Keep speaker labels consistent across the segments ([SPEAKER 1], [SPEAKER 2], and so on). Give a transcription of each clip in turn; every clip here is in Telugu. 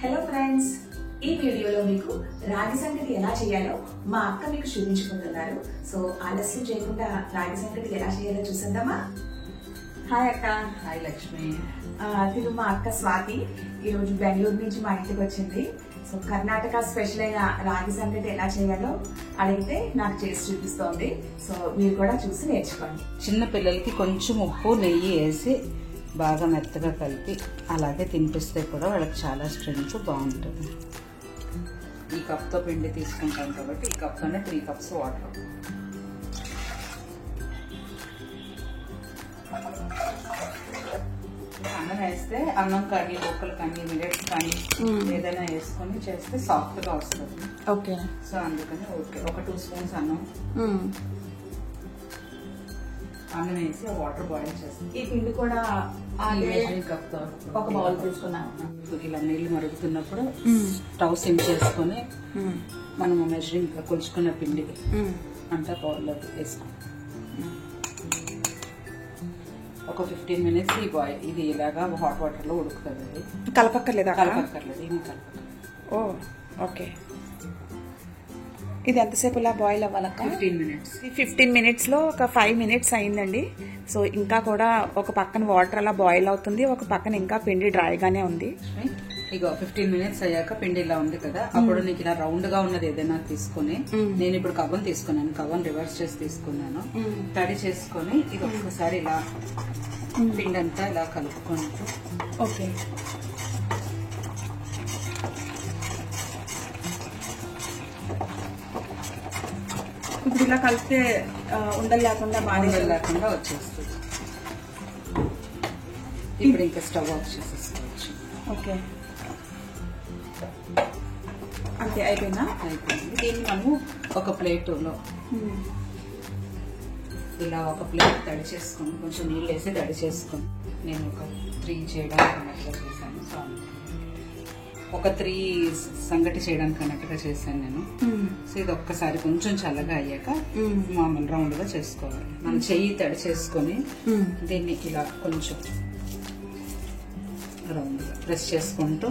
[SPEAKER 1] హలో ఫ్రెండ్స్, ఈ వీడియోలో మీకు రాగి సంగటి ఎలా చేయాలో మా అక్క మీకు చూపించుకుంటున్నారు. సో ఆలస్యం చేయకుండా రాగి సంగటి ఎలా చేయాలో చూసేద్దామా? హాయ్ అక్క.
[SPEAKER 2] హాయ్ లక్ష్మి.
[SPEAKER 1] తిరు మా అక్క స్వాతి ఈరోజు బెంగళూరు నుంచి మా ఇంటికి వచ్చింది. సో కర్ణాటక స్పెషల్ అయిన రాగి సంగటి ఎలా చేయాలో అడిగితే నాకు చేసి చూపిస్తోంది. సో మీరు కూడా చూసి నేర్చుకోండి.
[SPEAKER 2] చిన్న పిల్లలకి కొంచెం ఉప్పు నెయ్యి వేసి బాగా మెత్తగా కలిపి అలాగే తినిపిస్తే కూడా వాళ్ళకి చాలా స్ట్రెంగ్త్ బాగుంటుంది. ఈ కప్తో పిండి తీసుకుంటాం కాబట్టి ఈ కప్తోనే 3 కప్స్ వాటర్. అన్నం వేస్తే అన్నం కానీ బొక్కలు కానీ మిల్లెట్స్ కానీ ఏదైనా వేసుకొని చేస్తే సాఫ్ట్ గా వస్తుంది.
[SPEAKER 1] ఓకే.
[SPEAKER 2] సో అందుకని ఒక 2 స్పూన్స్ అన్నం వేసి వాటర్ బాయిల్ చేస్తాం.
[SPEAKER 1] ఈ పిండి కూడా
[SPEAKER 2] కప్తో
[SPEAKER 1] ఒక బౌల్ తీసుకున్నాను.
[SPEAKER 2] ఇలా నీళ్లు మరుగుతున్నప్పుడు స్టవ్ సిమ్ చేసుకుని మనము మెజరింగ్ కొలుచుకున్న పిండికి అంతా బౌల్లో వేసుకుంటాం. ఒక 15 మినిట్స్ ఈ బాయిల్ ఇది ఇలాగా హాట్ వాటర్ లో ఉడుకుతుంది. అది
[SPEAKER 1] కలపక్కర్లేదు.
[SPEAKER 2] కలపక్కర్లేదు, ఇది కలపక్కర్లేదు.
[SPEAKER 1] ఓ ఓకే. ఇది ఎంతసేపు ఇలా బాయిల్ అవ్వాలక్క?
[SPEAKER 2] 15 మినిట్స్.
[SPEAKER 1] 15 మినిట్స్ లో ఒక 5 మినిట్స్ అయిందండి. సో ఇంకా కూడా ఒక పక్కన వాటర్ అలా బాయిల్ అవుతుంది, ఒక పక్కన ఇంకా పిండి డ్రైగానే ఉంది.
[SPEAKER 2] ఇక 15 మినిట్స్ అయ్యాక పిండి ఇలా ఉంది కదా, అప్పుడు నీకు ఇలా రౌండ్ గా ఉన్నది ఏదైనా తీసుకుని, నేను ఇప్పుడు కవ్వం తీసుకున్నాను, కవ్వం రివర్స్ చేసి తీసుకున్నాను, తడి చేసుకుని ఇది ఒక్కసారి ఇలా పిండి అంతా ఇలా కలుపుకుంటూ.
[SPEAKER 1] ఓకే. ఇప్పుడు ఇలా కలిపితే ఉండలు లేకుండా బాగా
[SPEAKER 2] లేకుండా వచ్చేస్తుంది. ఇప్పుడు ఇంకా స్టవ్ ఆఫ్ చేసేసుకోవచ్చు.
[SPEAKER 1] ఓకే, అంతే. అయిపోయిందా?
[SPEAKER 2] అయిపోయింది. దీన్ని మనము ఒక ప్లేట్లో ఇలా ఒక ప్లేట్ తడి చేసుకుని కొంచెం నీళ్ళు వేసి తడి చేసుకుని, నేను ఒక 3 చేయడానికి అన్నట్టుగా చేశాను. సో ఒక 3 సంగటి చేయడానికి అన్నట్టుగా చేశాను నేను. సో ఇది ఒక్కసారి కొంచెం చల్లగా అయ్యాక మామూలు రౌండ్ గా చేసుకోవాలి. మనం చెయ్యి తడి చేసుకొని దీన్ని ఇలా కొంచెం రౌండ్ గా ప్రెస్ చేసుకుంటూ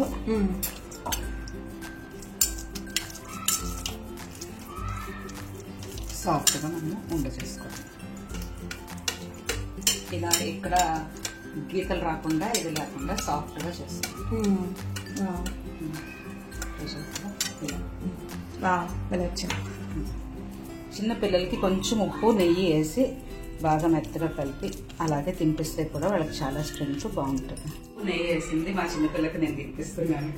[SPEAKER 2] సాఫ్ట్ గా మనం ఉండ చేసుకోవాలి. ఇలా ఇక్కడ గీతలు రాకుండా ఇది లేకుండా సాఫ్ట్ గా చేసుకోవాలి. చిన్న పిల్లలకి కొంచెం ఉప్పు నెయ్యి వేసి బాగా మెత్తగా కలిపి అలాగే తినిపిస్తే కూడా వాళ్ళకి చాలా స్ట్రెంగ్త్ బాగుంటుంది. నెయ్యి వేసింది మా చిన్నపిల్లకి నేను తినిపిస్తున్నాను.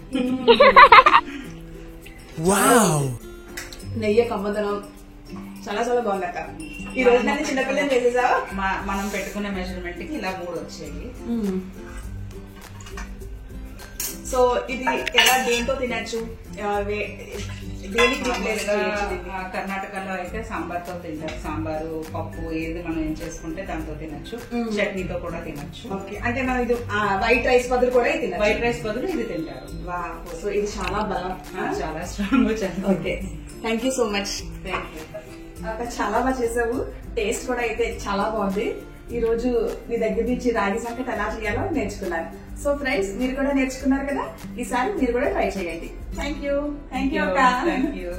[SPEAKER 1] నెయ్యి కమ్మదనం చాలా చాలా బాగుందక్క. ఈ రోజు నేను చిన్నపిల్లలు చేసేసా.
[SPEAKER 2] మనం పెట్టుకునే మెజర్మెంట్ కి ఇలా 3 వచ్చాయి.
[SPEAKER 1] సో ఇది ఎలా దేంతో తినచ్చు?
[SPEAKER 2] కర్ణాటకలో అయితే సాంబార్ తో తింటారు. సాంబారు పప్పు ఏది మనం ఏం చేసుకుంటే దాంతో తినచ్చు. చట్నీతో కూడా తినచ్చు.
[SPEAKER 1] ఓకే, అంటే మనం ఇది వైట్ రైస్ బదులు కూడా
[SPEAKER 2] వైట్ రైస్ బదులు ఇది తింటారు.
[SPEAKER 1] సో ఇది చాలా బలం,
[SPEAKER 2] చాలా strong.
[SPEAKER 1] Okay, thank you so much.
[SPEAKER 2] Thank you.
[SPEAKER 1] చాలా బాగా చేసావు. టేస్ట్ కూడా అయితే చాలా బాగుంది. ఈ రోజు మీ దగ్గర నుంచి రాగి సంగటి ఎలా చేయాలో నేర్చుకున్నాను. సో ఫ్రెండ్స్, మీరు కూడా నేర్చుకున్నారు కదా, ఈసారి మీరు కూడా ట్రై చేయండి. Thank you. థ్యాంక్ యూ అక్క.
[SPEAKER 2] Thank you.